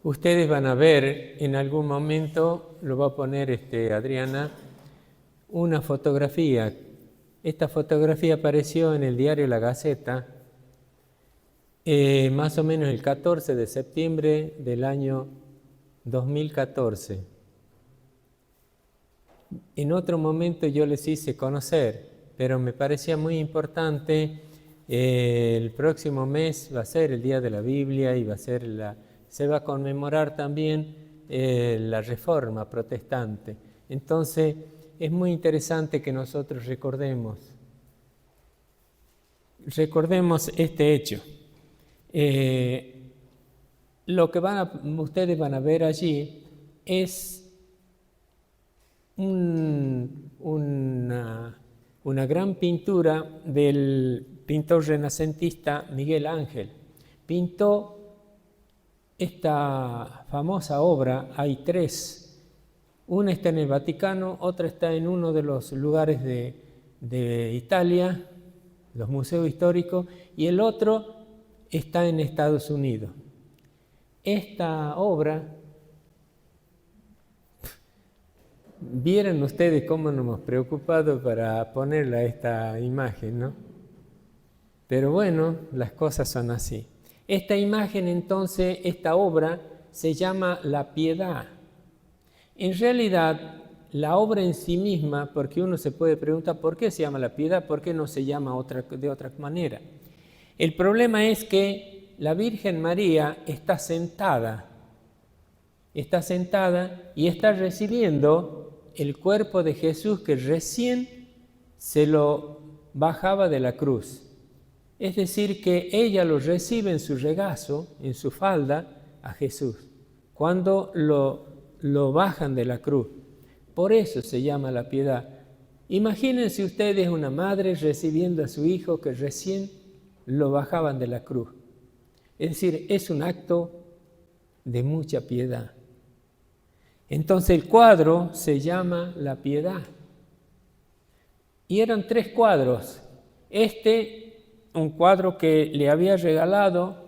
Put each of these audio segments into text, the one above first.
Ustedes van a ver en algún momento, lo va a poner Adriana, una fotografía. Esta fotografía apareció en el diario La Gaceta, más o menos el 14 de septiembre del año 2014. En otro momento yo les hice conocer, pero me parecía muy importante. El próximo mes va a ser el Día de la Biblia y se va a conmemorar también la Reforma Protestante. Entonces es muy interesante que nosotros recordemos este hecho. Lo que ustedes van a ver allí es una gran pintura del pintor renacentista Miguel Ángel. Pintó esta famosa obra, hay tres. Una está en el Vaticano, otra está en uno de los lugares de Italia, los museos históricos, y el otro está en Estados Unidos. Esta obra, vieran ustedes cómo nos hemos preocupado para ponerla esta imagen, ¿no? Pero bueno, las cosas son así. Esta imagen entonces, esta obra, se llama La Piedad. En realidad, la obra en sí misma, porque uno se puede preguntar por qué se llama La Piedad, por qué no se llama de otra manera. El problema es que la Virgen María está sentada y está recibiendo el cuerpo de Jesús que recién se lo bajaba de la cruz. Es decir, que ella lo recibe en su regazo, en su falda, a Jesús, cuando lo bajan de la cruz. Por eso se llama La Piedad. Imagínense ustedes una madre recibiendo a su hijo que recién lo bajaban de la cruz. Es decir, es un acto de mucha piedad. Entonces el cuadro se llama La Piedad. Y eran tres cuadros. Un cuadro que le había regalado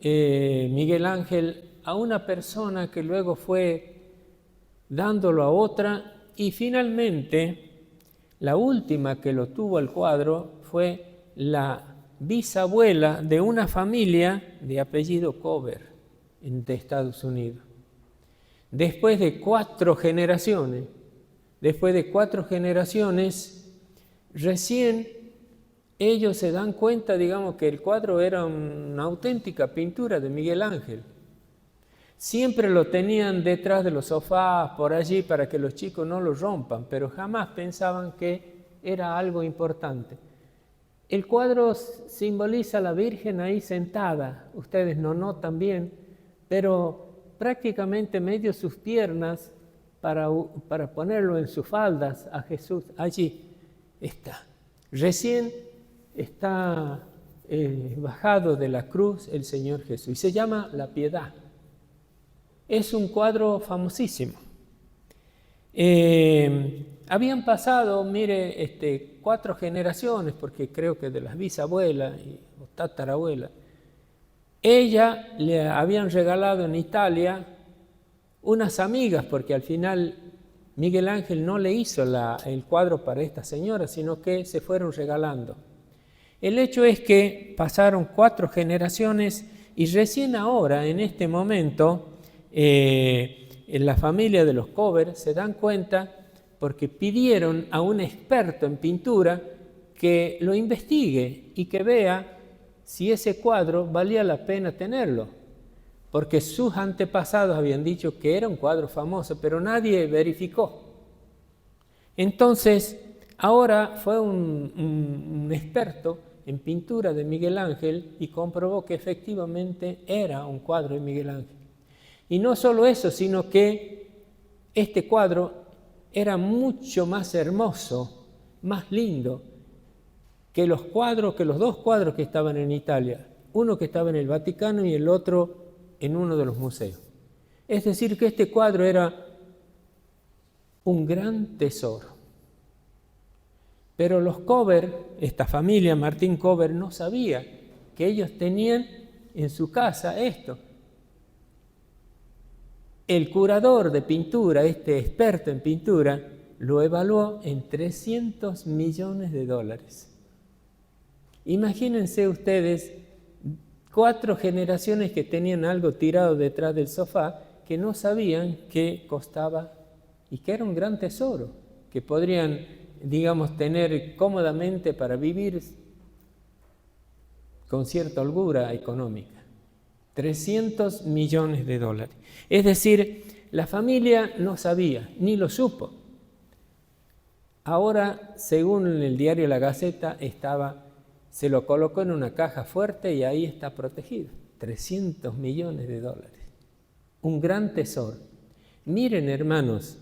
Miguel Ángel a una persona que luego fue dándolo a otra, y finalmente la última que lo tuvo al cuadro fue la bisabuela de una familia de apellido Cover de Estados Unidos. Después de cuatro generaciones, recién ellos se dan cuenta, digamos, que el cuadro era una auténtica pintura de Miguel Ángel. Siempre lo tenían detrás de los sofás, por allí, para que los chicos no lo rompan, pero jamás pensaban que era algo importante. El cuadro simboliza a la Virgen ahí sentada, ustedes no notan bien, pero prácticamente medio sus piernas para ponerlo en sus faldas a Jesús. Allí está. Recién está bajado de la cruz el Señor Jesús y se llama La Piedad. Es un cuadro famosísimo. Habían pasado, mire, 4 generaciones, porque creo que de las bisabuelas o tatarabuelas. Ella le habían regalado en Italia unas amigas, porque al final Miguel Ángel no le hizo el cuadro para esta señora, sino que se fueron regalando. El hecho es que pasaron 4 generaciones y recién ahora, en este momento, en la familia de los Cover se dan cuenta porque pidieron a un experto en pintura que lo investigue y que vea si ese cuadro valía la pena tenerlo, porque sus antepasados habían dicho que era un cuadro famoso, pero nadie verificó. Entonces, ahora fue un experto en pintura de Miguel Ángel y comprobó que efectivamente era un cuadro de Miguel Ángel. Y no solo eso, sino que este cuadro era mucho más hermoso, más lindo que los 2 cuadros que estaban en Italia, uno que estaba en el Vaticano y el otro en uno de los museos. Es decir, que este cuadro era un gran tesoro. Pero los Cover, esta familia, Martín Cover, no sabía que ellos tenían en su casa esto. el curador de pintura, este experto en pintura, lo evaluó en $300 millones. Imagínense ustedes 4 generaciones que tenían algo tirado detrás del sofá que no sabían qué costaba y que era un gran tesoro, que podrían, digamos, tener cómodamente para vivir con cierta holgura económica. $300 millones. Es decir, la familia no sabía, ni lo supo. Ahora, según el diario La Gaceta, se lo colocó en una caja fuerte y ahí está protegido. $300 millones. Un gran tesoro. Miren, hermanos,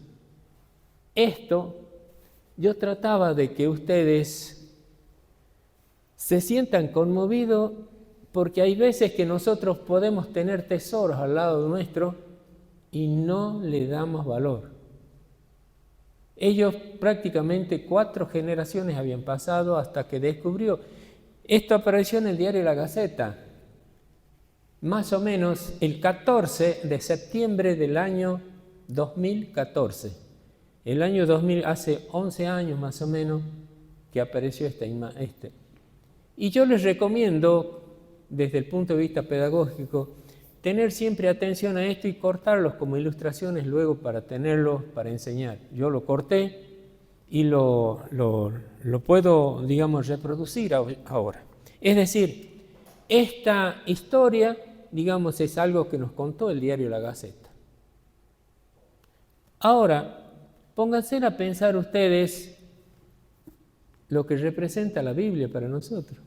esto yo trataba de que ustedes se sientan conmovidos, porque hay veces que nosotros podemos tener tesoros al lado nuestro y no le damos valor. Ellos prácticamente 4 generaciones habían pasado hasta que descubrió. Esto apareció en el diario La Gaceta, más o menos el 14 de septiembre del año 2014. El año 2000, hace 11 años más o menos que apareció esta imagen. Y yo les recomiendo, desde el punto de vista pedagógico, tener siempre atención a esto y cortarlos como ilustraciones luego para tenerlos para enseñar. Yo lo corté y lo puedo, digamos, reproducir ahora. Es decir, esta historia, digamos, es algo que nos contó el diario La Gaceta. Ahora, pónganse a pensar ustedes lo que representa la Biblia para nosotros.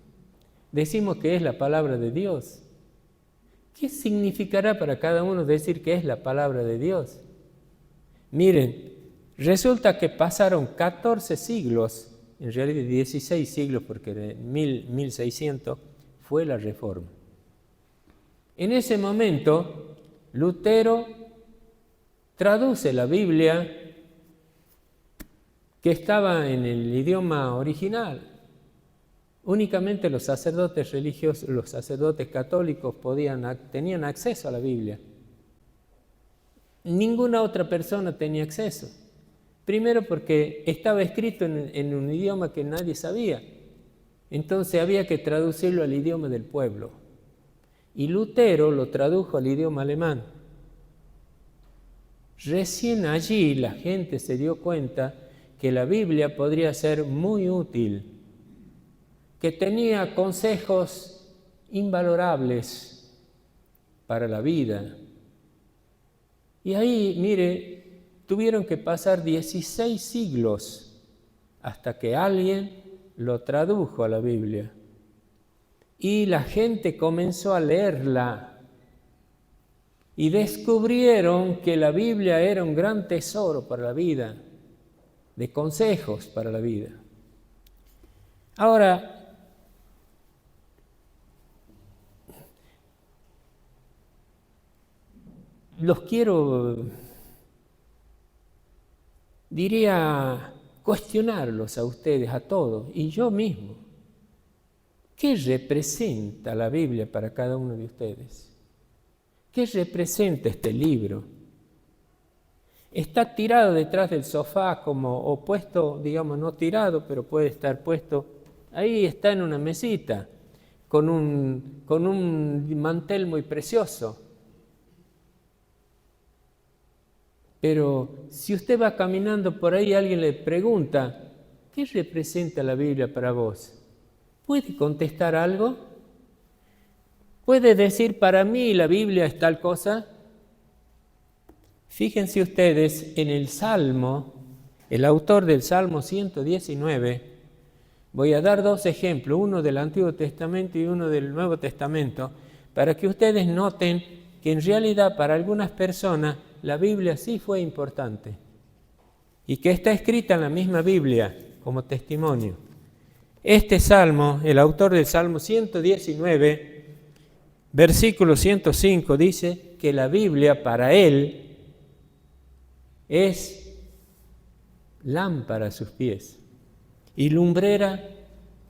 Decimos que es la palabra de Dios. ¿Qué significará para cada uno decir que es la palabra de Dios? Miren, resulta que pasaron 14 siglos, en realidad 16 siglos, porque en 1600 fue la Reforma. En ese momento, Lutero traduce la Biblia que estaba en el idioma original. Únicamente los sacerdotes religiosos, los sacerdotes católicos tenían acceso a la Biblia. Ninguna otra persona tenía acceso. Primero porque estaba escrito en un idioma que nadie sabía. Entonces había que traducirlo al idioma del pueblo. Y Lutero lo tradujo al idioma alemán. Recién allí la gente se dio cuenta que la Biblia podría ser muy útil, que tenía consejos invalorables para la vida. Y ahí, mire, tuvieron que pasar 16 siglos hasta que alguien lo tradujo a la Biblia. Y la gente comenzó a leerla y descubrieron que la Biblia era un gran tesoro para la vida, de consejos para la vida. Ahora, diría, cuestionarlos a ustedes, a todos, y yo mismo. ¿Qué representa la Biblia para cada uno de ustedes? ¿Qué representa este libro? Está tirado detrás del sofá o puesto, digamos, no tirado, pero puede estar puesto. Ahí está en una mesita, con un mantel muy precioso. Pero si usted va caminando por ahí y alguien le pregunta, ¿qué representa la Biblia para vos? ¿Puede contestar algo? ¿Puede decir, para mí la Biblia es tal cosa? Fíjense ustedes en el Salmo, el autor del Salmo 119, voy a dar 2 ejemplos, uno del Antiguo Testamento y uno del Nuevo Testamento, para que ustedes noten que en realidad para algunas personas la Biblia sí fue importante y que está escrita en la misma Biblia como testimonio. Este Salmo, el autor del Salmo 119, versículo 105, dice que la Biblia para él es lámpara a sus pies y lumbrera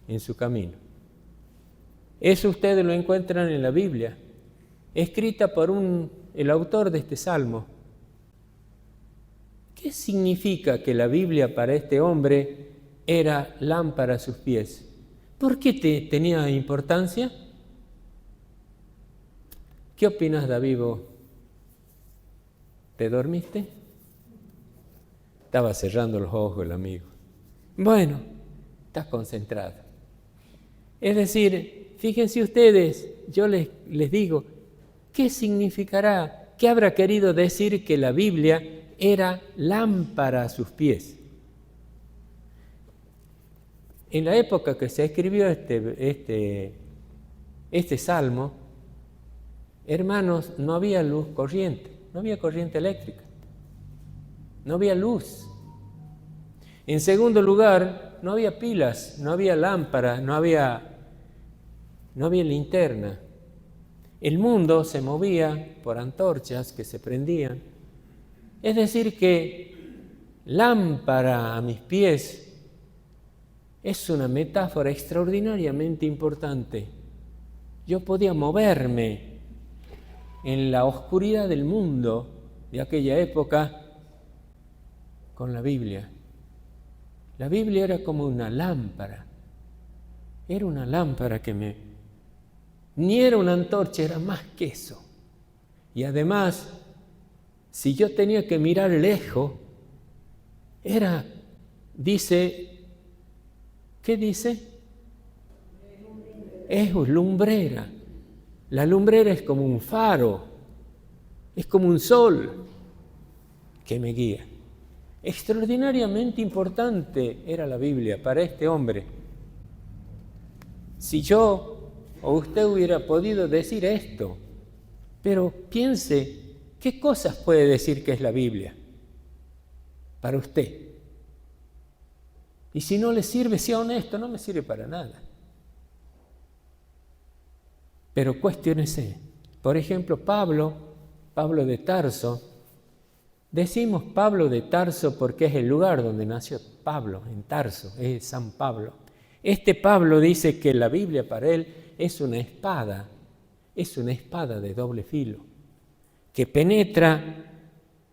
en su camino. Eso ustedes lo encuentran en la Biblia, escrita por el autor de este Salmo. ¿qué significa que la Biblia para este hombre era lámpara a sus pies? ¿Por qué tenía importancia? ¿Qué opinas, David? ¿Te dormiste? Estaba cerrando los ojos el amigo. Bueno, estás concentrado. Es decir, fíjense ustedes, yo les digo, ¿qué significará? ¿Qué habrá querido decir que la Biblia era lámpara a sus pies? En la época que se escribió este salmo, hermanos, no había luz corriente, no había corriente eléctrica, no había luz. En segundo lugar, no había pilas, no había lámparas, no había linterna. El mundo se movía por antorchas que se prendían. Es decir que lámpara a mis pies es una metáfora extraordinariamente importante. Yo podía moverme en la oscuridad del mundo de aquella época con la Biblia. La Biblia era como una lámpara. Era una lámpara ni era una antorcha, era más que eso. Y además, si yo tenía que mirar lejos, ¿qué dice? Es lumbrera. La lumbrera es como un faro, es como un sol que me guía. Extraordinariamente importante era la Biblia para este hombre. Si yo o usted hubiera podido decir esto, pero piense, ¿qué cosas puede decir que es la Biblia para usted? Y si no le sirve, sea honesto, no me sirve para nada. Pero cuestiónese. Por ejemplo, Pablo de Tarso. Decimos Pablo de Tarso porque es el lugar donde nació Pablo, en Tarso, es San Pablo. Este Pablo dice que la Biblia para él es una espada de doble filo, que penetra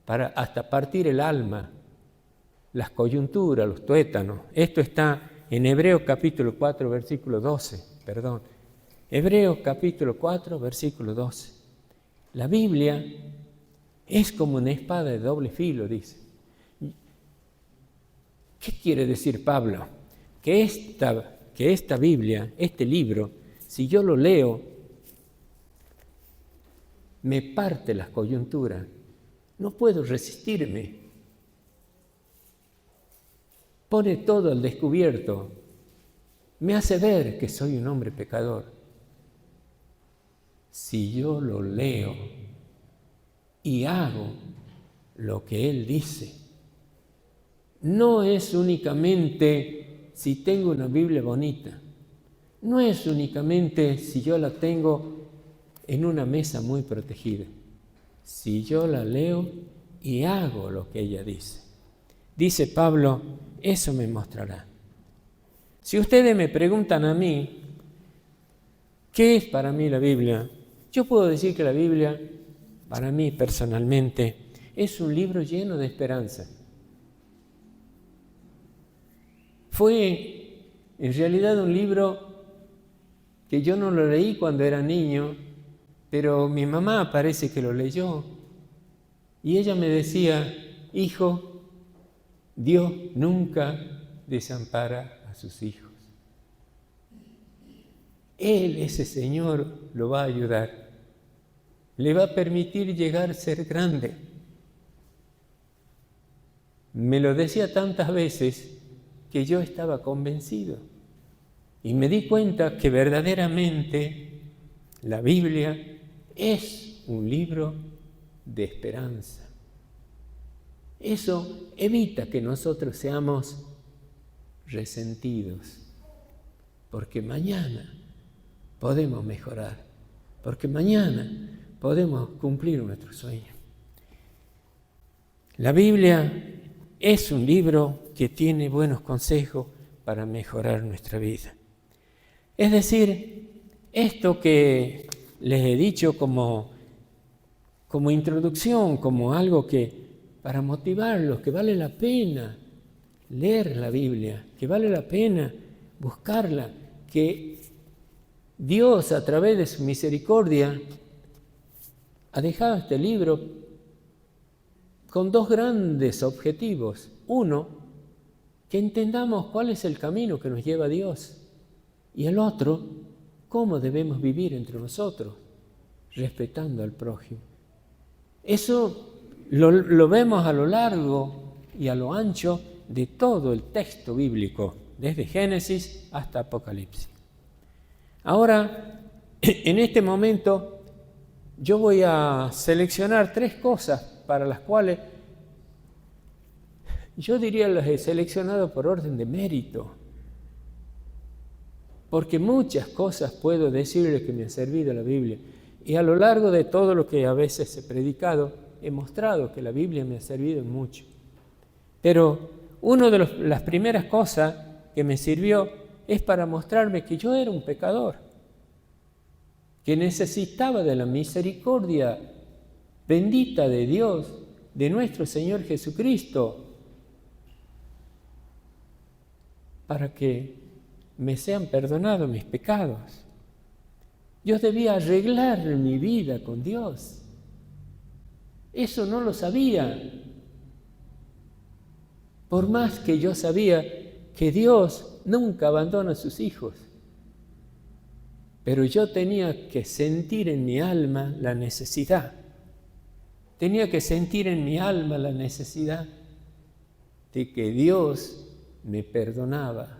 hasta partir el alma, las coyunturas, los tuétanos. Esto está en Hebreos capítulo 4, versículo 12, Hebreos capítulo 4, versículo 12. La Biblia es como una espada de doble filo, dice. ¿Qué quiere decir Pablo? Que esta Biblia, este libro, si yo lo leo, me parte las coyunturas. No puedo resistirme. Pone todo al descubierto. Me hace ver que soy un hombre pecador. Si yo lo leo y hago lo que él dice, no es únicamente si tengo una Biblia bonita, no es únicamente si yo la tengo en una mesa muy protegida, si yo la leo y hago lo que ella dice. Dice Pablo, eso me mostrará. Si ustedes me preguntan a mí, ¿qué es para mí la Biblia? Yo puedo decir que la Biblia, para mí personalmente, es un libro lleno de esperanza. Fue en realidad un libro que yo no lo leí cuando era niño, pero mi mamá parece que lo leyó. Y ella me decía, hijo, Dios nunca desampara a sus hijos. Él, ese Señor, lo va a ayudar. Le va a permitir llegar a ser grande. Me lo decía tantas veces que yo estaba convencido. Y me di cuenta que verdaderamente la Biblia es un libro de esperanza. Eso evita que nosotros seamos resentidos, porque mañana podemos mejorar, porque mañana podemos cumplir nuestro sueño. La Biblia es un libro que tiene buenos consejos para mejorar nuestra vida. Es decir, esto que les he dicho como introducción, como algo que para motivarlos, que vale la pena leer la Biblia, que vale la pena buscarla, que Dios a través de su misericordia ha dejado este libro con dos grandes objetivos. Uno, que entendamos cuál es el camino que nos lleva a Dios. Y el otro, cómo debemos vivir entre nosotros, respetando al prójimo. Eso lo vemos a lo largo y a lo ancho de todo el texto bíblico, desde Génesis hasta Apocalipsis. Ahora, en este momento, yo voy a seleccionar 3 cosas para las cuales yo diría las he seleccionado por orden de mérito, porque muchas cosas puedo decirles que me ha servido la Biblia. Y a lo largo de todo lo que a veces he predicado, he mostrado que la Biblia me ha servido en mucho. Pero una de las primeras cosas que me sirvió es para mostrarme que yo era un pecador, que necesitaba de la misericordia bendita de Dios, de nuestro Señor Jesucristo, para que me sean perdonados mis pecados. Yo debía arreglar mi vida con Dios. Eso no lo sabía. Por más que yo sabía que Dios nunca abandona a sus hijos. Pero yo tenía que sentir en mi alma la necesidad. Tenía que sentir en mi alma la necesidad de que Dios me perdonaba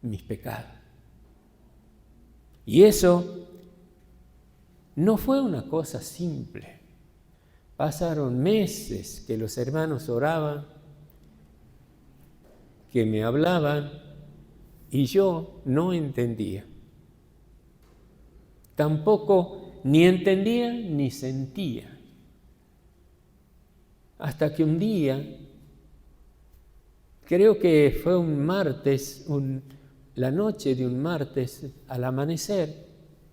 mis pecados. Y eso no fue una cosa simple. Pasaron meses que los hermanos oraban, que me hablaban, y yo no entendía. Tampoco ni entendía ni sentía. Hasta que un día, creo que fue un martes, la noche de un martes, al amanecer,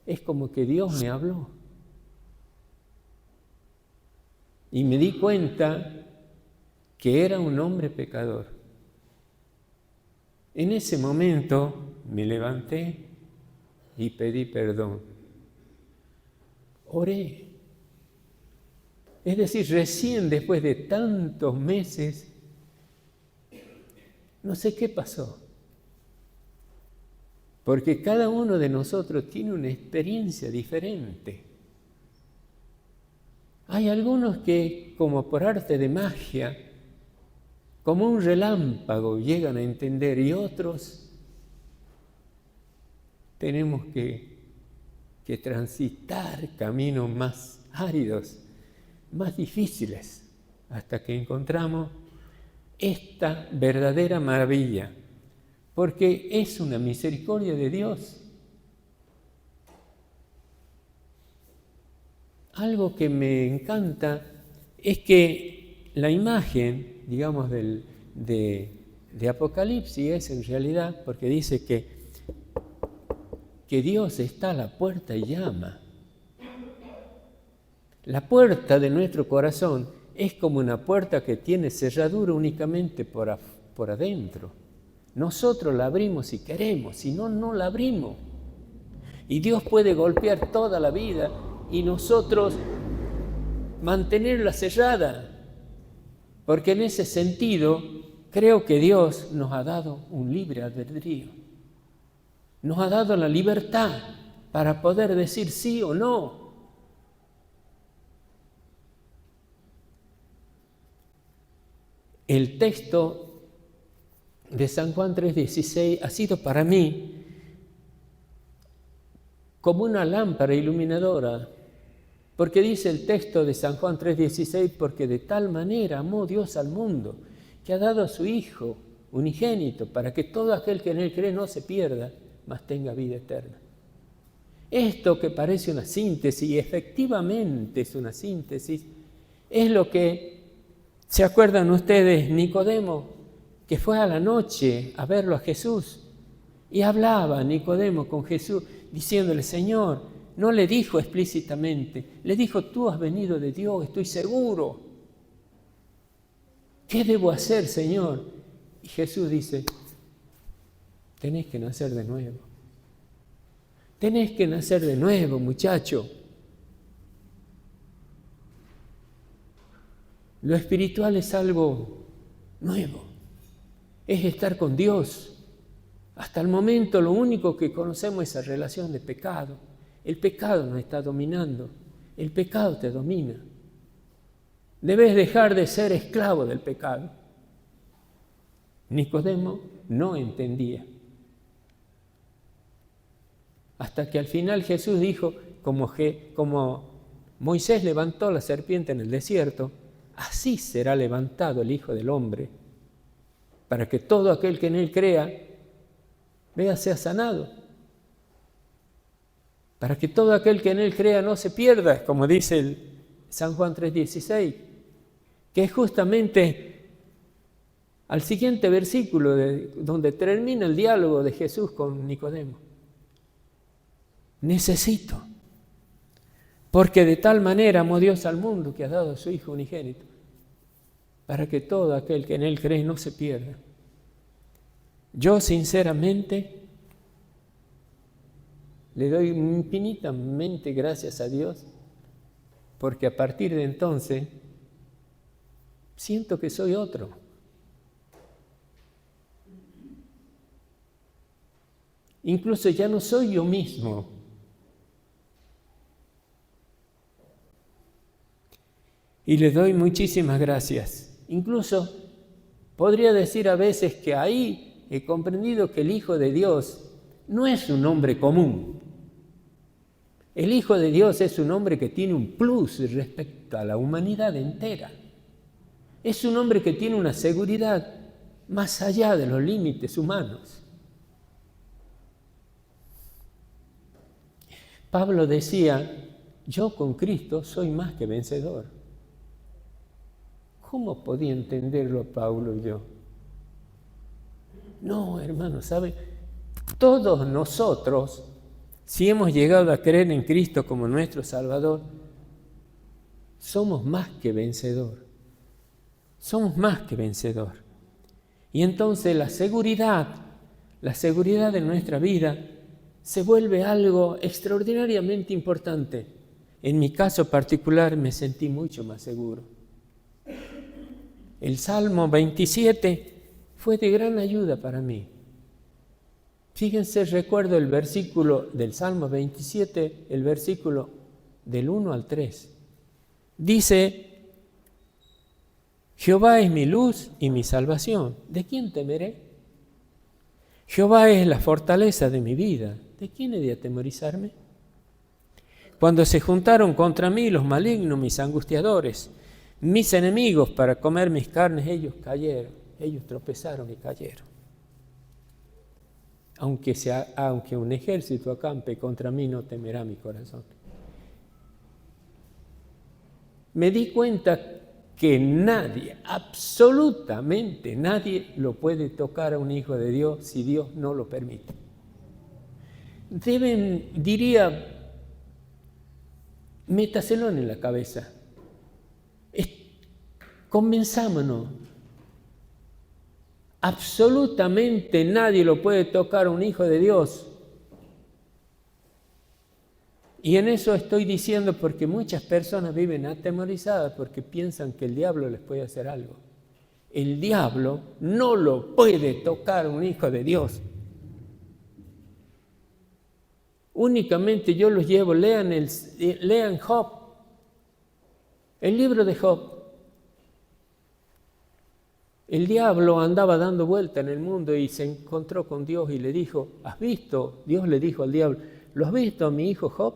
es como que Dios me habló. Y me di cuenta que era un hombre pecador. En ese momento me levanté y pedí perdón. Oré. Es decir, recién después de tantos meses, no sé qué pasó. Porque cada uno de nosotros tiene una experiencia diferente. Hay algunos que, como por arte de magia, como un relámpago, llegan a entender, y otros tenemos que transitar caminos más áridos, más difíciles, hasta que encontramos esta verdadera maravilla, porque es una misericordia de Dios. Algo que me encanta es que la imagen, digamos, de Apocalipsis es en realidad, porque dice que Dios está a la puerta y llama. La puerta de nuestro corazón es como una puerta que tiene cerradura únicamente por adentro. Nosotros la abrimos si queremos, si no, no la abrimos. Y Dios puede golpear toda la vida y nosotros mantenerla cerrada. Porque en ese sentido, creo que Dios nos ha dado un libre albedrío. Nos ha dado la libertad para poder decir sí o no. El texto de San Juan 3:16 ha sido para mí como una lámpara iluminadora, porque dice el texto de San Juan 3:16, porque de tal manera amó Dios al mundo, que ha dado a su Hijo unigénito, para que todo aquel que en Él cree no se pierda, mas tenga vida eterna. Esto que parece una síntesis, y efectivamente es una síntesis, es lo que, ¿se acuerdan ustedes? Nicodemo, que fue a la noche a verlo a Jesús, y hablaba Nicodemo con Jesús, diciéndole, Señor, no le dijo explícitamente, le dijo, tú has venido de Dios, estoy seguro. ¿Qué debo hacer, Señor? Y Jesús dice, tenés que nacer de nuevo. Tenés que nacer de nuevo, muchacho. Lo espiritual es algo nuevo. Es estar con Dios. Hasta el momento lo único que conocemos es esa relación de pecado. El pecado nos está dominando. El pecado te domina. Debes dejar de ser esclavo del pecado. Nicodemo no entendía. Hasta que al final Jesús dijo, como Moisés levantó la serpiente en el desierto, así será levantado el Hijo del Hombre, para que todo aquel que en él crea, sea sanado. Para que todo aquel que en él crea no se pierda, como dice el San Juan 3:16, que es justamente al siguiente versículo donde termina el diálogo de Jesús con Nicodemo. Necesito, porque de tal manera amó Dios al mundo que ha dado a su Hijo unigénito, para que todo aquel que en él cree no se pierda. Yo sinceramente le doy infinitamente gracias a Dios, porque a partir de entonces siento que soy otro. Incluso ya no soy yo mismo. Y le doy muchísimas gracias. Incluso podría decir a veces que ahí he comprendido que el Hijo de Dios no es un hombre común. El Hijo de Dios es un hombre que tiene un plus respecto a la humanidad entera. Es un hombre que tiene una seguridad más allá de los límites humanos. Pablo decía, yo con Cristo soy más que vencedor. ¿Cómo podía entenderlo Pablo y yo? No, hermano, ¿sabe? Todos nosotros, si hemos llegado a creer en Cristo como nuestro Salvador, somos más que vencedor. Somos más que vencedor. Y entonces la seguridad de nuestra vida se vuelve algo extraordinariamente importante. En mi caso particular me sentí mucho más seguro. El Salmo 27 fue de gran ayuda para mí. Fíjense, recuerdo el versículo del Salmo 27, el versículo del 1 al 3. Dice, Jehová es mi luz y mi salvación. ¿De quién temeré? Jehová es la fortaleza de mi vida. ¿De quién he de atemorizarme? Cuando se juntaron contra mí los malignos, mis angustiadores, mis enemigos para comer mis carnes, ellos cayeron, ellos tropezaron y cayeron. Aunque un ejército acampe contra mí, no temerá mi corazón. Me di cuenta que nadie, absolutamente nadie, lo puede tocar a un hijo de Dios si Dios no lo permite. Métaselo en la cabeza. Convenzámonos. Absolutamente nadie lo puede tocar a un hijo de Dios. Y en eso estoy diciendo porque muchas personas viven atemorizadas porque piensan que el diablo les puede hacer algo. El diablo no lo puede tocar a un hijo de Dios. Únicamente yo los llevo, lean Job, el libro de Job. El diablo andaba dando vuelta en el mundo y se encontró con Dios y le dijo, ¿has visto? Dios le dijo al diablo, ¿lo has visto a mi hijo Job?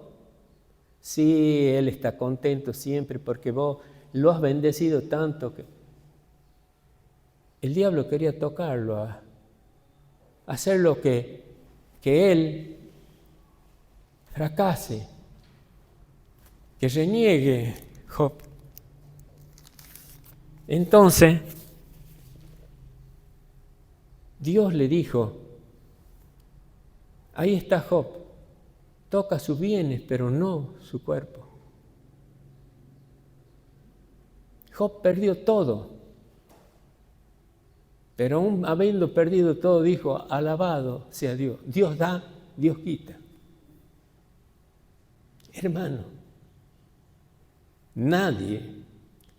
Sí, él está contento siempre porque vos lo has bendecido tanto que... El diablo quería tocarlo, hacer lo que él fracase, que reniegue Job. Entonces, Dios le dijo, ahí está Job, toca sus bienes, pero no su cuerpo. Job perdió todo. Pero aún habiendo perdido todo, dijo, alabado sea Dios. Dios da, Dios quita. Hermano, nadie,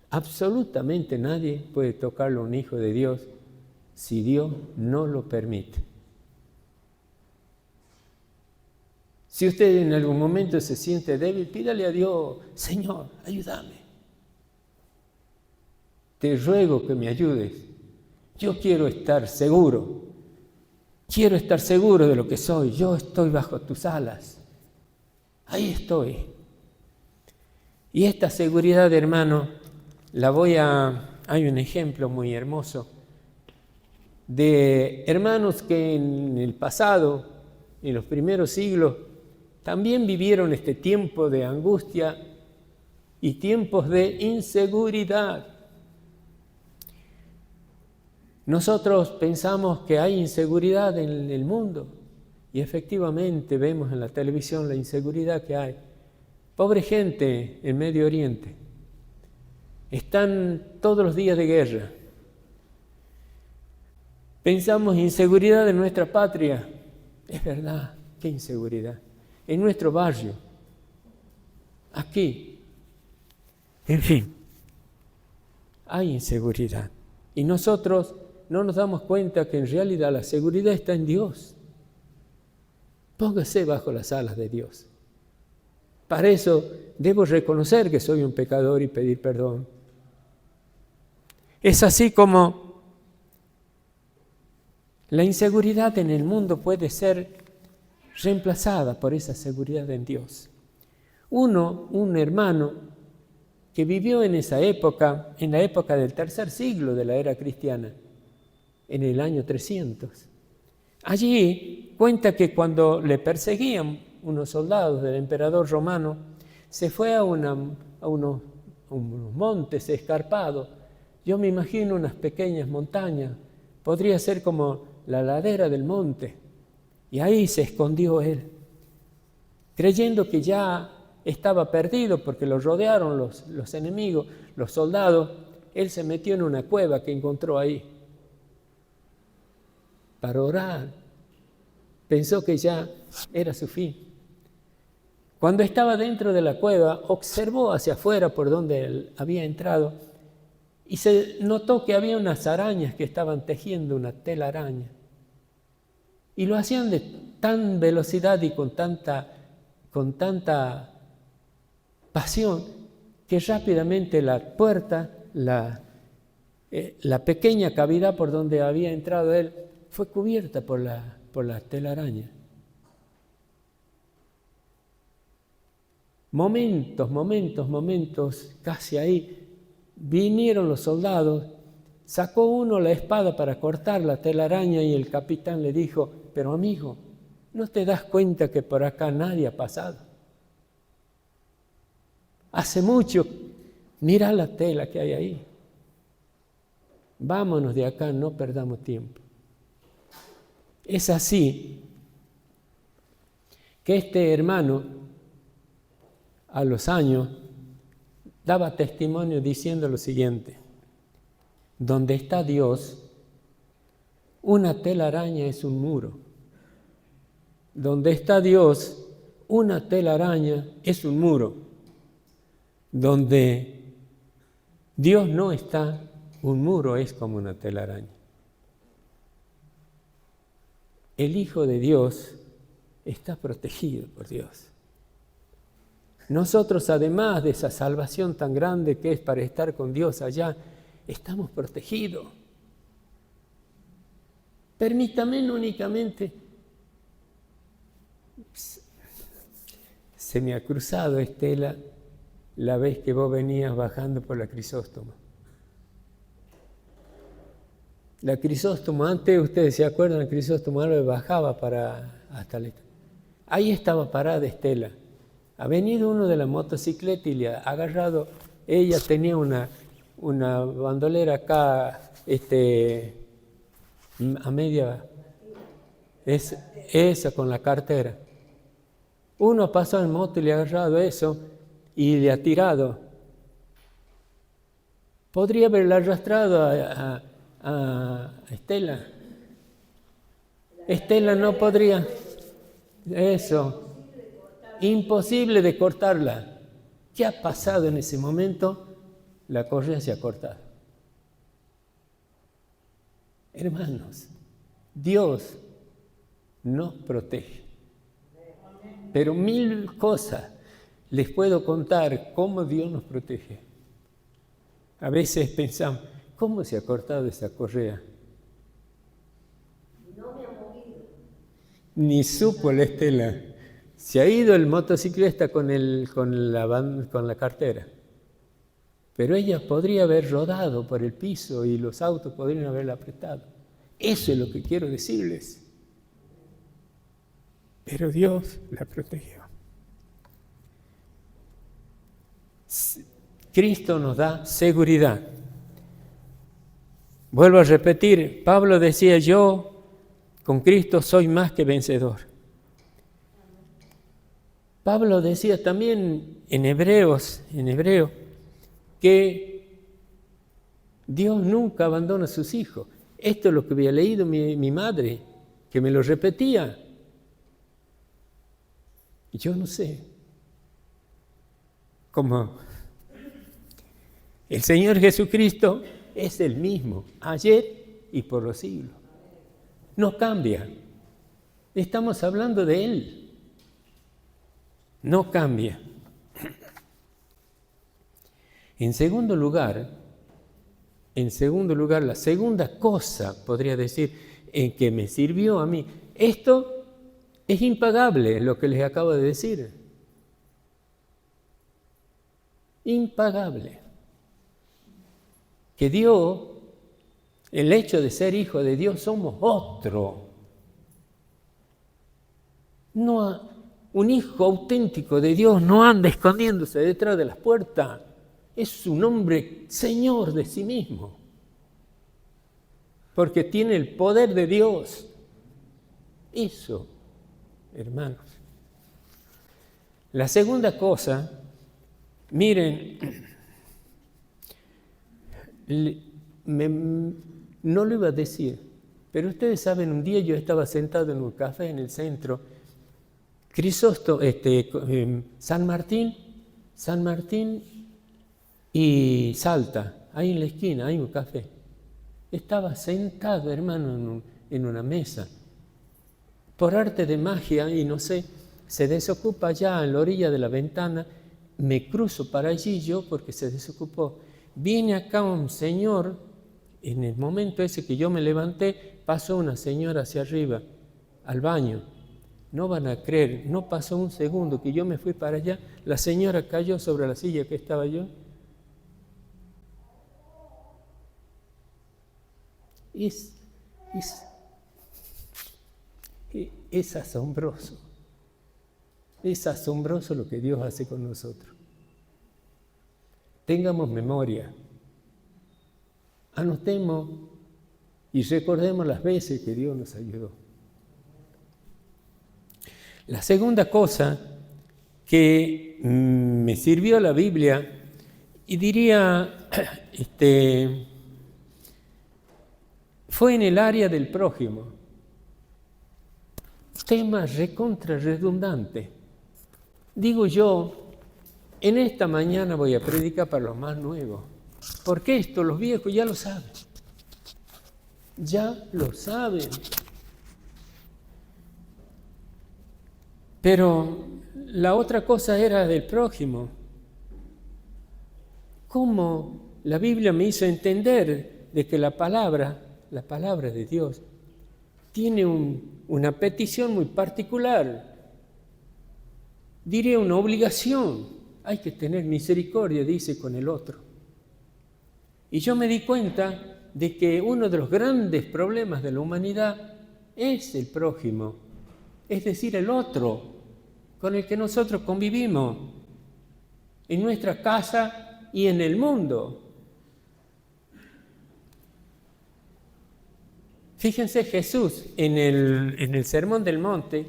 absolutamente nadie puede tocarle a un hijo de Dios si Dios no lo permite. Si usted en algún momento se siente débil, pídale a Dios, Señor, ayúdame. Te ruego que me ayudes. Yo quiero estar seguro de lo que soy. Yo estoy bajo tus alas. Ahí estoy. Y esta seguridad, hermano, hay un ejemplo muy hermoso de hermanos que en el pasado, en los primeros siglos, también vivieron este tiempo de angustia y tiempos de inseguridad. Nosotros pensamos que hay inseguridad en el mundo y efectivamente vemos en la televisión la inseguridad que hay. Pobre gente en Medio Oriente, están todos los días de guerra. Pensamos inseguridad en nuestra patria, es verdad, qué inseguridad. En nuestro barrio, aquí, en fin, hay inseguridad. Y nosotros no nos damos cuenta que en realidad la seguridad está en Dios. Póngase bajo las alas de Dios. Para eso debo reconocer que soy un pecador y pedir perdón. Es así como la inseguridad en el mundo puede ser reemplazada por esa seguridad en Dios. Un hermano que vivió en esa época, en la época del tercer siglo de la era cristiana, en el año 300. Allí cuenta que cuando le perseguían unos soldados del emperador romano, se fue a unos montes escarpados. Yo me imagino unas pequeñas montañas, podría ser como la ladera del monte, y ahí se escondió él, creyendo que ya estaba perdido porque lo rodearon los enemigos, los soldados. Él se metió en una cueva que encontró ahí para orar. Pensó que ya era su fin. Cuando estaba dentro de la cueva, observó hacia afuera por donde él había entrado y se notó que había unas arañas que estaban tejiendo una telaraña. Y lo hacían de tan velocidad y con tanta pasión que rápidamente la puerta, la pequeña cavidad por donde había entrado él, fue cubierta por la telaraña. Momentos, casi ahí, vinieron los soldados, sacó uno la espada para cortar la telaraña y el capitán le dijo, pero amigo, ¿no te das cuenta que por acá nadie ha pasado? Hace mucho, mira la tela que hay ahí. Vámonos de acá, no perdamos tiempo. Es así que este hermano, a los años, daba testimonio diciendo lo siguiente: donde está Dios, una telaraña es un muro. Donde está Dios, una telaraña es un muro. Donde Dios no está, un muro es como una telaraña. El Hijo de Dios está protegido por Dios. Nosotros, además de esa salvación tan grande que es para estar con Dios allá, estamos protegidos. Permítame únicamente, se me ha cruzado, Estela, la vez que vos venías bajando por la Crisóstomo. La Crisóstomo, antes ustedes se acuerdan, la Crisóstomo bajaba hasta ahí estaba parada Estela. Ha venido uno de la motocicleta y le ha agarrado. Ella tenía una bandolera acá, a media, esa con la cartera. Uno pasó en moto y le ha agarrado eso y le ha tirado. Podría haberla arrastrado a Estela. Estela no podría. Eso. Imposible de cortarla. ¿Qué ha pasado en ese momento? La correa se ha cortado. Hermanos, Dios nos protege. Pero 1000 cosas les puedo contar cómo Dios nos protege. A veces pensamos, ¿cómo se ha cortado esa correa? No me ha movido. Ni supo la Estela. Se ha ido el motociclista con la cartera. Pero ella podría haber rodado por el piso y los autos podrían haberla apretado. Eso es lo que quiero decirles. Pero Dios la protegió. Cristo nos da seguridad. Vuelvo a repetir, Pablo decía, yo con Cristo soy más que vencedor. Pablo decía también en hebreo, que Dios nunca abandona a sus hijos. Esto es lo que había leído mi madre, que me lo repetía. Yo no sé cómo. El Señor Jesucristo es el mismo, ayer y por los siglos. No cambia. Estamos hablando de Él. No cambia. En segundo lugar, la segunda cosa, podría decir, en que me sirvió a mí. Esto es impagable, lo que les acabo de decir. Impagable. Que Dios, el hecho de ser hijo de Dios, somos otro. Un hijo auténtico de Dios no anda escondiéndose detrás de las puertas. Es un hombre señor de sí mismo. Porque tiene el poder de Dios. Eso, hermanos. La segunda cosa, miren, no lo iba a decir, pero ustedes saben, un día yo estaba sentado en un café en el centro, San Martín y Salta, ahí en la esquina hay un café. Estaba sentado, hermano, en una mesa. Por arte de magia, y no sé, se desocupa allá en la orilla de la ventana, me cruzo para allí yo porque se desocupó. Viene acá un señor, en el momento ese que yo me levanté, pasó una señora hacia arriba, al baño. No van a creer, no pasó un segundo que yo me fui para allá, la señora cayó sobre la silla que estaba yo. Es asombroso. Es asombroso lo que Dios hace con nosotros. Tengamos memoria. Anotemos y recordemos las veces que Dios nos ayudó. La segunda cosa que me sirvió la Biblia, y diría, fue en el área del prójimo. Tema recontra redundante. Digo yo, en esta mañana voy a predicar para los más nuevos, porque esto los viejos ya lo saben. Ya lo saben. Pero la otra cosa era del prójimo. ¿Cómo la Biblia me hizo entender de que la palabra de Dios, tiene una petición muy particular? Diría una obligación. Hay que tener misericordia, dice, con el otro. Y yo me di cuenta de que uno de los grandes problemas de la humanidad es el prójimo, es decir, el otro con el que nosotros convivimos en nuestra casa y en el mundo. Fíjense, Jesús en el Sermón del Monte,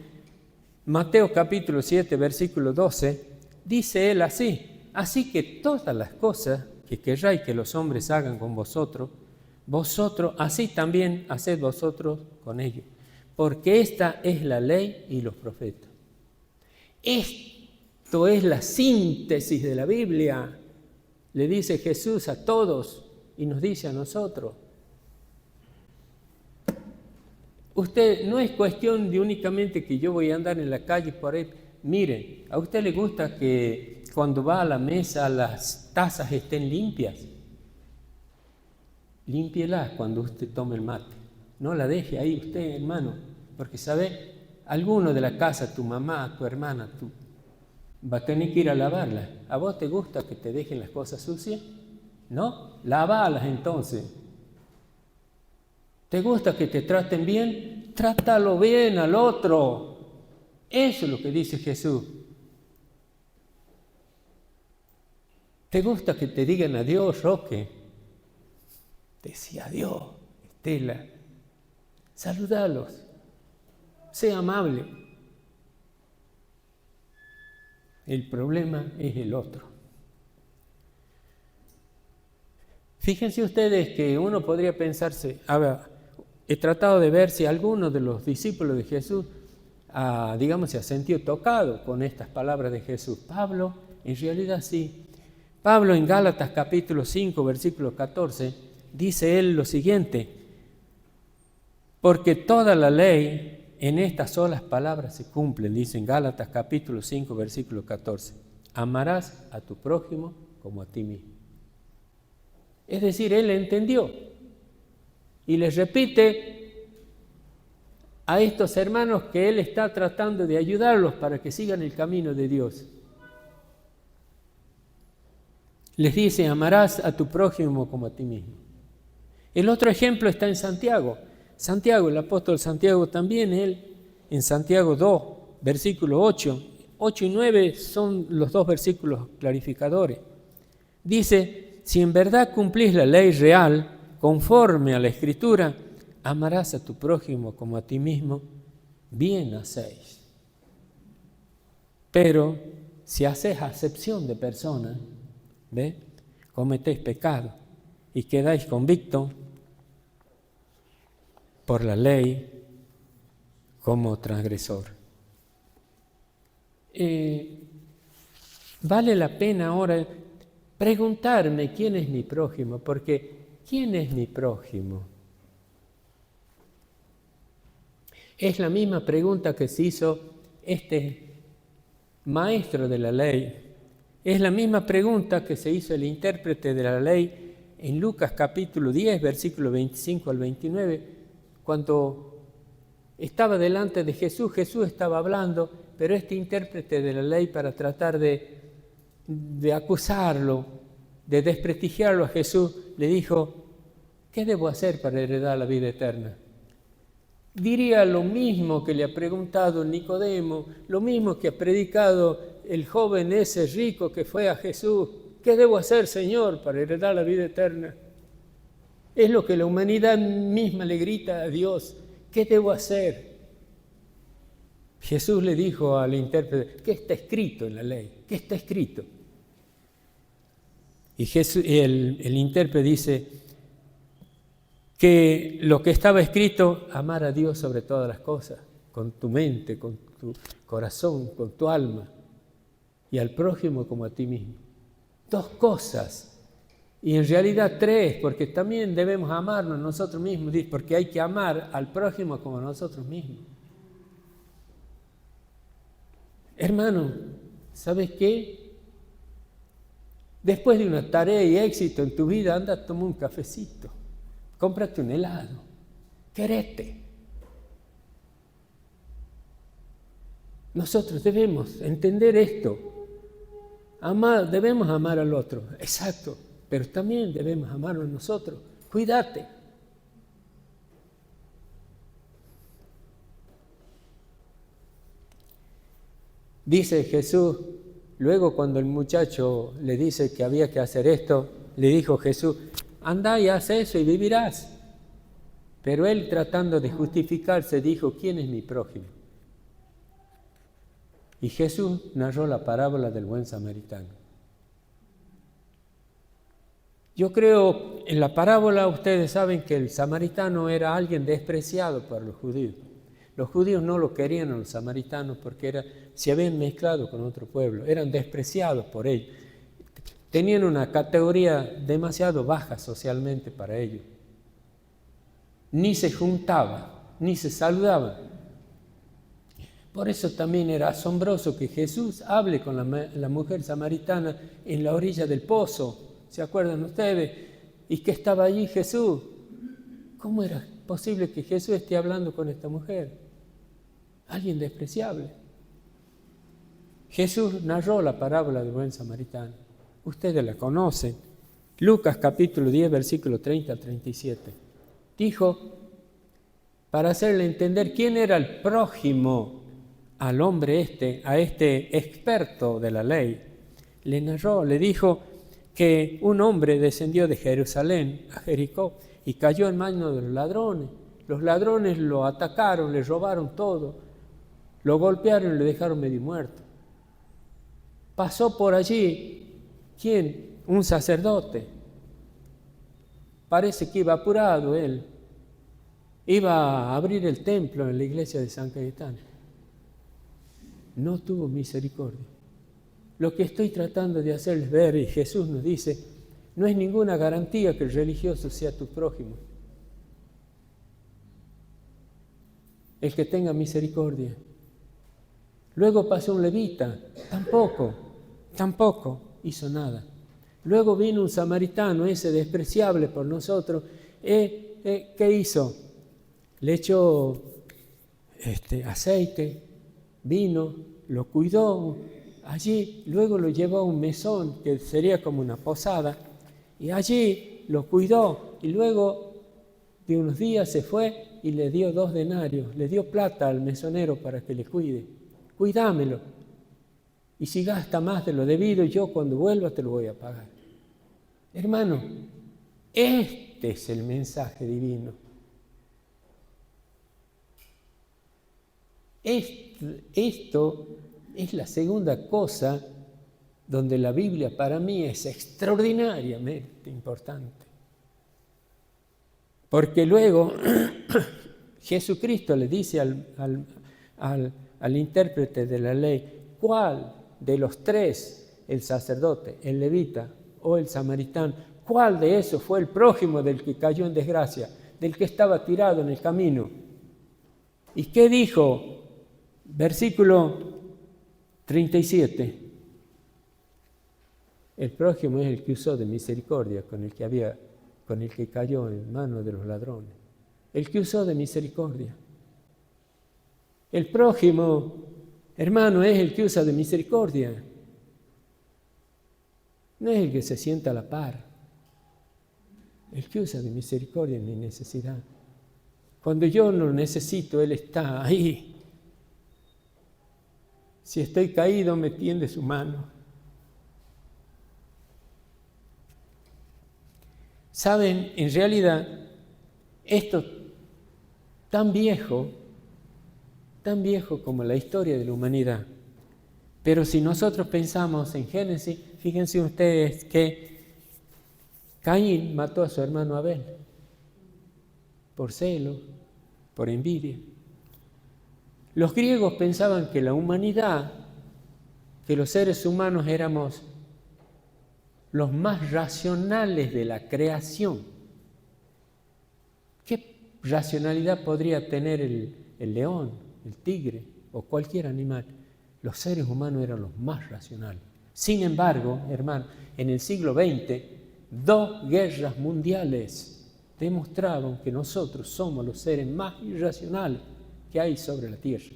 Mateo capítulo 7, versículo 12, dice él así: así que todas las cosas que querráis que los hombres hagan con vosotros, vosotros, así también haced vosotros con ellos, porque esta es la ley y los profetas. Esto es la síntesis de la Biblia, le dice Jesús a todos y nos dice a nosotros. Usted, no es cuestión de únicamente que yo voy a andar en la calle por ahí. Miren, ¿a usted le gusta que cuando va a la mesa las tazas estén limpias? Límpielas cuando usted tome el mate. No la deje ahí usted, hermano, porque sabe, alguno de la casa, tu mamá, tu hermana, tú, va a tener que ir a lavarlas. ¿A vos te gusta que te dejen las cosas sucias? ¿No? Lavalas entonces. ¿Te gusta que te traten bien? Trátalo bien al otro. Eso es lo que dice Jesús. ¿Te gusta que te digan adiós, Roque? Decía adiós, Estela. Saludalos. Sea amable. El problema es el otro. Fíjense ustedes que uno podría pensarse, a ver, he tratado de ver si alguno de los discípulos de Jesús, se ha sentido tocado con estas palabras de Jesús. Pablo, en realidad sí. Pablo en Gálatas capítulo 5, versículo 14, dice él lo siguiente: porque toda la ley en estas solas palabras se cumple, dice en Gálatas capítulo 5, versículo 14. Amarás a tu prójimo como a ti mismo. Es decir, él entendió y les repite a estos hermanos que él está tratando de ayudarlos para que sigan el camino de Dios. Les dice, amarás a tu prójimo como a ti mismo. El otro ejemplo está en Santiago. Santiago, el apóstol Santiago también, él en Santiago 2, versículo 8. 8 y 9 son los dos versículos clarificadores. Dice, si en verdad cumplís la ley real, conforme a la Escritura, amarás a tu prójimo como a ti mismo, bien hacéis. Pero si hacéis acepción de personas, cometéis pecado y quedáis convictos por la ley como transgresor. Vale la pena ahora preguntarme quién es mi prójimo, porque ¿quién es mi prójimo? Es la misma pregunta que se hizo este maestro de la ley. Es la misma pregunta que se hizo el intérprete de la ley en Lucas capítulo 10, versículo 25 al 29, cuando estaba delante de Jesús. Jesús estaba hablando, pero este intérprete de la ley, para tratar de acusarlo, de desprestigiarlo a Jesús, le dijo, ¿qué debo hacer para heredar la vida eterna? Diría lo mismo que le ha preguntado Nicodemo, lo mismo que ha predicado el joven ese rico que fue a Jesús. ¿Qué debo hacer, Señor, para heredar la vida eterna? Es lo que la humanidad misma le grita a Dios. ¿Qué debo hacer? Jesús le dijo al intérprete, ¿qué está escrito en la ley? ¿Qué está escrito? Y el intérprete dice que lo que estaba escrito, amar a Dios sobre todas las cosas, con tu mente, con tu corazón, con tu alma, y al prójimo como a ti mismo. 2 cosas, y en realidad 3, porque también debemos amarnos nosotros mismos, porque hay que amar al prójimo como a nosotros mismos. Hermano, ¿sabes qué? Después de una tarea y éxito en tu vida, anda, toma un cafecito, cómprate un helado, querete. Nosotros debemos entender esto. Debemos amar al otro, exacto, pero también debemos amarnos nosotros. Cuídate. Dice Jesús, luego cuando el muchacho le dice que había que hacer esto, le dijo Jesús, anda y haz eso y vivirás. Pero él, tratando de justificarse, dijo, ¿quién es mi prójimo? Y Jesús narró la parábola del buen samaritano. Yo creo, en la parábola ustedes saben que el samaritano era alguien despreciado por los judíos. Los judíos no lo querían a los samaritanos porque se habían mezclado con otro pueblo, eran despreciados por ellos. Tenían una categoría demasiado baja socialmente para ellos. Ni se juntaban, ni se saludaban. Por eso también era asombroso que Jesús hable con la mujer samaritana en la orilla del pozo. ¿Se acuerdan ustedes? Y que estaba allí Jesús. ¿Cómo era posible que Jesús esté hablando con esta mujer? Alguien despreciable. Jesús narró la parábola del buen samaritano. Ustedes la conocen. Lucas capítulo 10, versículo 30 al 37. Dijo, para hacerle entender quién era el prójimo al hombre a este experto de la ley, le narró, le dijo que un hombre descendió de Jerusalén a Jericó y cayó en manos de los ladrones. Los ladrones lo atacaron, le robaron todo, lo golpearon y lo dejaron medio muerto. Pasó por allí, ¿quién? Un sacerdote. Parece que iba apurado él. Iba a abrir el templo en la iglesia de San Cayetano. No tuvo misericordia. Lo que estoy tratando de hacerles ver, y Jesús nos dice, no es ninguna garantía que el religioso sea tu prójimo. El que tenga misericordia. Luego pasó un levita, tampoco hizo nada. Luego vino un samaritano, ese despreciable por nosotros. ¿Qué hizo? Le echó aceite, vino, lo cuidó allí, luego lo llevó a un mesón que sería como una posada, y allí lo cuidó, y luego de unos días se fue y le dio 2 denarios, le dio plata al mesonero para que le cuide. Cuídamelo, y si gasta más de lo debido, yo cuando vuelva te lo voy a pagar. Hermano, este es el mensaje divino. Esto es la segunda cosa donde la Biblia para mí es extraordinariamente importante. Porque luego Jesucristo le dice al intérprete de la ley, ¿cuál de los 3, el sacerdote, el levita o el samaritano, cuál de esos fue el prójimo del que cayó en desgracia, del que estaba tirado en el camino? ¿Y qué dijo? Versículo 37. El prójimo es el que usó de misericordia con el que cayó en manos de los ladrones. El que usó de misericordia. El prójimo, hermano, es el que usa de misericordia. No es el que se sienta a la par. El que usa de misericordia en mi necesidad. Cuando yo lo necesito, Él está ahí. Si estoy caído, me tiende su mano. Saben, en realidad, esto tan viejo como la historia de la humanidad. Pero si nosotros pensamos en Génesis, fíjense ustedes que Caín mató a su hermano Abel por celo, por envidia. Los griegos pensaban que la humanidad, que los seres humanos éramos los más racionales de la creación. ¿Qué racionalidad podría tener el león, el tigre o cualquier animal? Los seres humanos eran los más racionales. Sin embargo, hermano, en el siglo XX, 2 guerras mundiales demostraron que nosotros somos los seres más irracionales que hay sobre la tierra.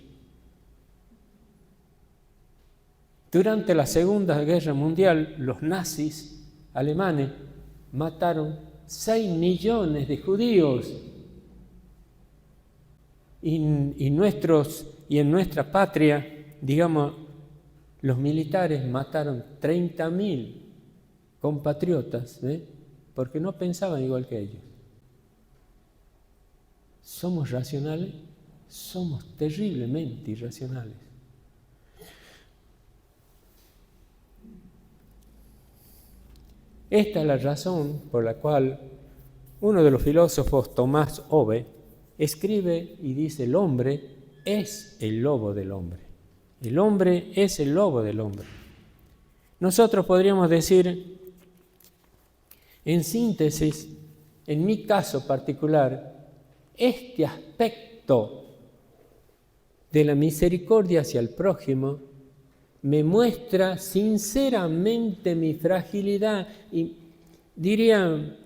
Durante la Segunda Guerra Mundial, los nazis alemanes mataron 6 millones de judíos y en nuestra patria, digamos, los militares mataron 30.000 compatriotas, porque no pensaban igual que ellos. ¿Somos racionales? Somos terriblemente irracionales. Esta es la razón por la cual uno de los filósofos, Tomás Hobbes, escribe y dice: el hombre es el lobo del hombre. El hombre es el lobo del hombre. Nosotros podríamos decir, en síntesis, en mi caso particular, este aspecto de la misericordia hacia el prójimo me muestra sinceramente mi fragilidad y diría,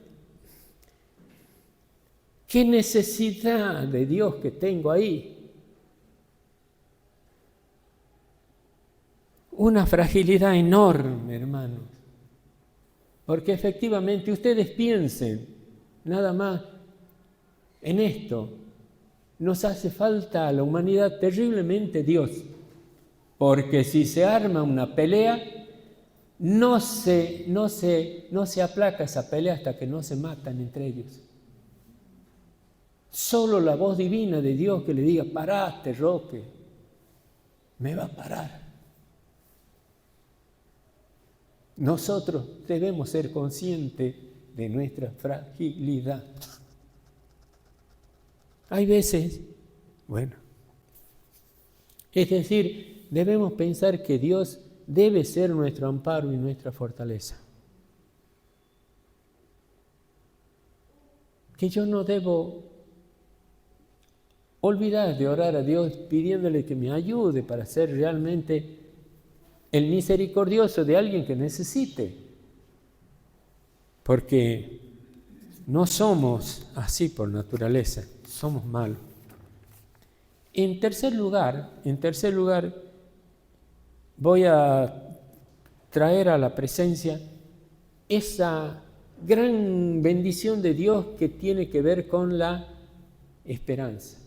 ¿qué necesidad de Dios que tengo ahí? Una fragilidad enorme, hermanos. Porque efectivamente ustedes piensen nada más en esto. Nos hace falta a la humanidad terriblemente Dios. Porque si se arma una pelea, no se aplaca esa pelea hasta que no se matan entre ellos. Solo la voz divina de Dios que le diga: parate, Roque, me va a parar. Nosotros debemos ser conscientes de nuestra fragilidad. Hay veces, es decir, debemos pensar que Dios debe ser nuestro amparo y nuestra fortaleza. Que yo no debo olvidar de orar a Dios pidiéndole que me ayude para ser realmente el misericordioso de alguien que necesite. Porque no somos así por naturaleza, somos malos. En tercer lugar, voy a traer a la presencia esa gran bendición de Dios que tiene que ver con la esperanza.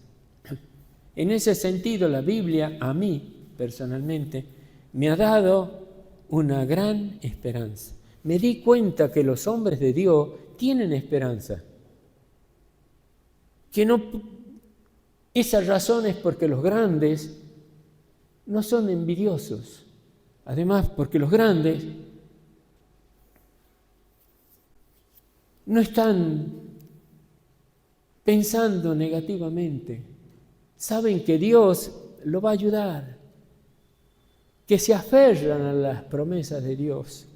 En ese sentido, la Biblia, a mí personalmente, me ha dado una gran esperanza. Me di cuenta que los hombres de Dios tienen esperanza. Esa razón es porque los grandes no son envidiosos. Además, porque los grandes no están pensando negativamente. Saben que Dios lo va a ayudar, que se aferran a las promesas de Dios.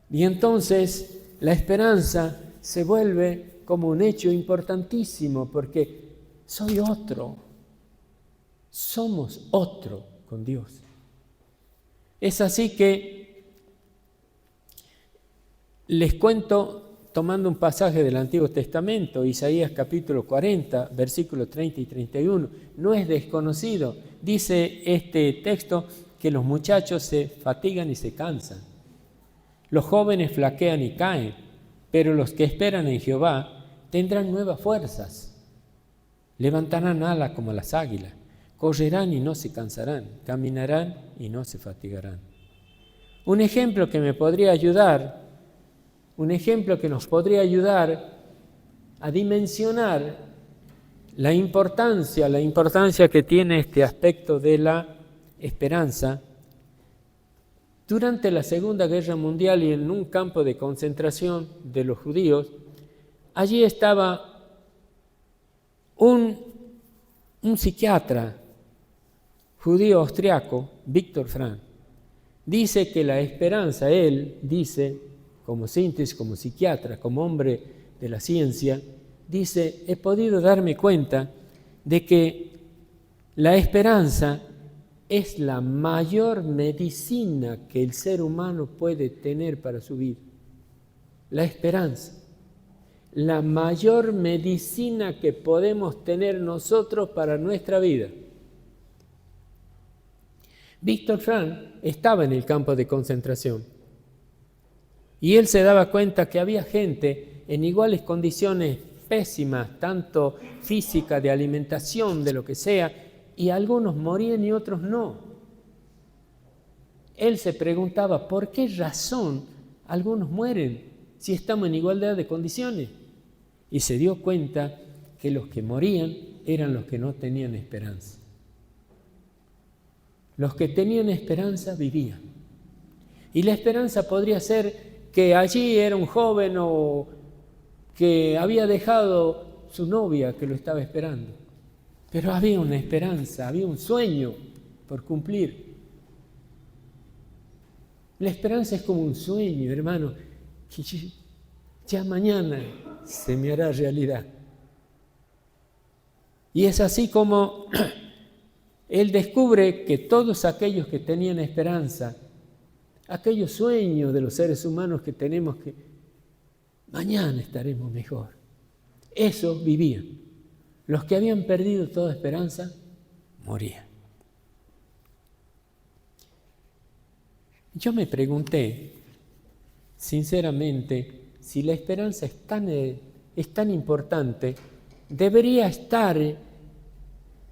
Y entonces la esperanza se vuelve como un hecho importantísimo, porque soy otro, somos otro con Dios. Es así que les cuento, tomando un pasaje del Antiguo Testamento, Isaías capítulo 40, versículos 30 y 31, no es desconocido. Dice este texto que los muchachos se fatigan y se cansan. Los jóvenes flaquean y caen, pero los que esperan en Jehová tendrán nuevas fuerzas. Levantarán alas como las águilas, correrán y no se cansarán, caminarán y no se fatigarán. Un ejemplo que me podría ayudar, un ejemplo que nos podría ayudar a dimensionar la importancia que tiene este aspecto de la esperanza. Durante la Segunda Guerra Mundial y en un campo de concentración de los judíos, allí estaba un psiquiatra judío austriaco, Viktor Frankl. Dice que la esperanza, él dice, como síntesis, como psiquiatra, como hombre de la ciencia, dice: he podido darme cuenta de que la esperanza es la mayor medicina que el ser humano puede tener para su vida. La esperanza, la mayor medicina que podemos tener nosotros para nuestra vida. Viktor Frankl estaba en el campo de concentración y él se daba cuenta que había gente en iguales condiciones pésimas, tanto física, de alimentación, de lo que sea, y algunos morían y otros no. Él se preguntaba, ¿por qué razón algunos mueren si estamos en igualdad de condiciones? Y se dio cuenta que los que morían eran los que no tenían esperanza. Los que tenían esperanza vivían. Y la esperanza podría ser que allí era un joven o que había dejado su novia que lo estaba esperando. Pero había una esperanza, había un sueño por cumplir. La esperanza es como un sueño, hermano, que ya mañana se me hará realidad. Y es así como él descubre que todos aquellos que tenían esperanza, aquellos sueños de los seres humanos que tenemos que mañana estaremos mejor, esos vivían. Los que habían perdido toda esperanza, morían. Yo me pregunté, sinceramente, si la esperanza es tan importante, debería estar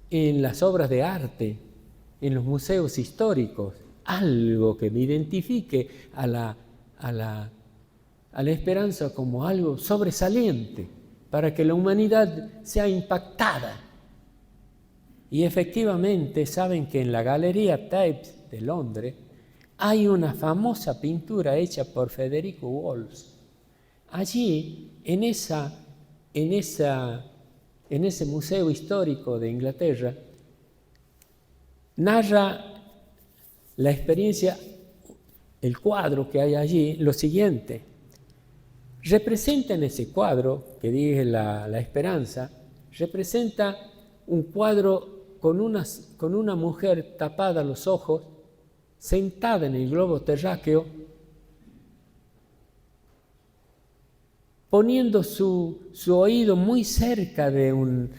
en las obras de arte, en los museos históricos, algo que me identifique a la esperanza como algo sobresaliente, para que la humanidad sea impactada. Y efectivamente, saben que en la Galería Tape de Londres hay una famosa pintura hecha por Federico Walsh. Allí, en ese museo histórico de Inglaterra, narra la experiencia, el cuadro que hay allí, lo siguiente. Representa en ese cuadro, que dije la esperanza, representa un cuadro con una mujer tapada los ojos, sentada en el globo terráqueo, poniendo su oído muy cerca de un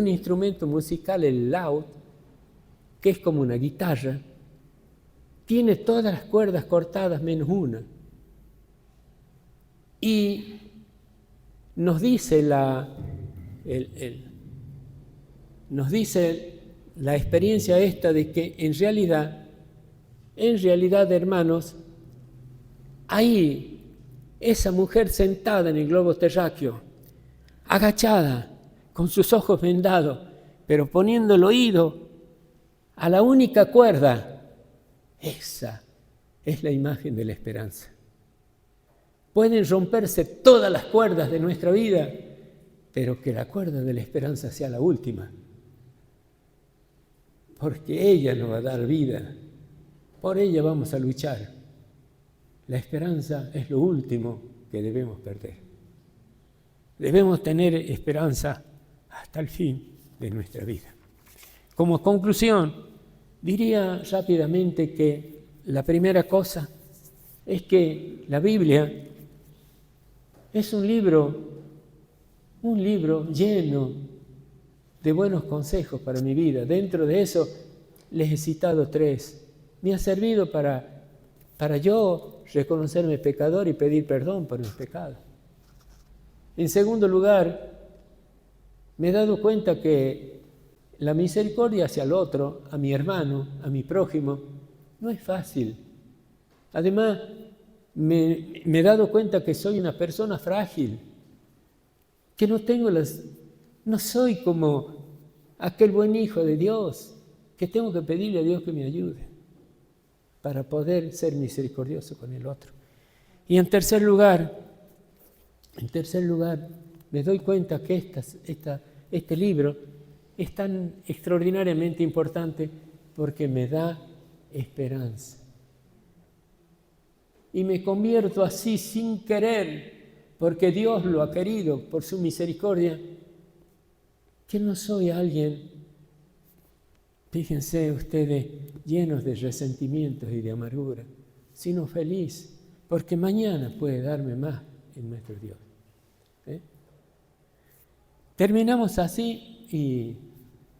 instrumento musical, el laúd, que es como una guitarra. Tiene todas las cuerdas cortadas menos una. Y nos dice la experiencia esta de que en realidad, hermanos, ahí esa mujer sentada en el globo terráqueo, agachada, con sus ojos vendados, pero poniendo el oído a la única cuerda, esa es la imagen de la esperanza. Pueden romperse todas las cuerdas de nuestra vida, pero que la cuerda de la esperanza sea la última, porque ella nos va a dar vida, por ella vamos a luchar. La esperanza es lo último que debemos perder. Debemos tener esperanza hasta el fin de nuestra vida. Como conclusión, diría rápidamente que la primera cosa es que la Biblia es un libro lleno de buenos consejos para mi vida. Dentro de eso les he citado 3. Me ha servido para yo reconocerme pecador y pedir perdón por mis pecados. En segundo lugar, me he dado cuenta que la misericordia hacia el otro, a mi hermano, a mi prójimo, no es fácil. Además, me he dado cuenta que soy una persona frágil, que no soy como aquel buen hijo de Dios, que tengo que pedirle a Dios que me ayude para poder ser misericordioso con el otro. Y en tercer lugar, me doy cuenta que este libro es tan extraordinariamente importante porque me da esperanza. Y me convierto así sin querer, porque Dios lo ha querido por su misericordia, que no soy alguien, fíjense ustedes, llenos de resentimientos y de amargura, sino feliz, porque mañana puede darme más en nuestro Dios. Terminamos así y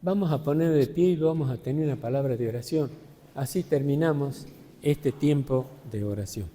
vamos a poner de pie y vamos a tener una palabra de oración. Así terminamos este tiempo de oración.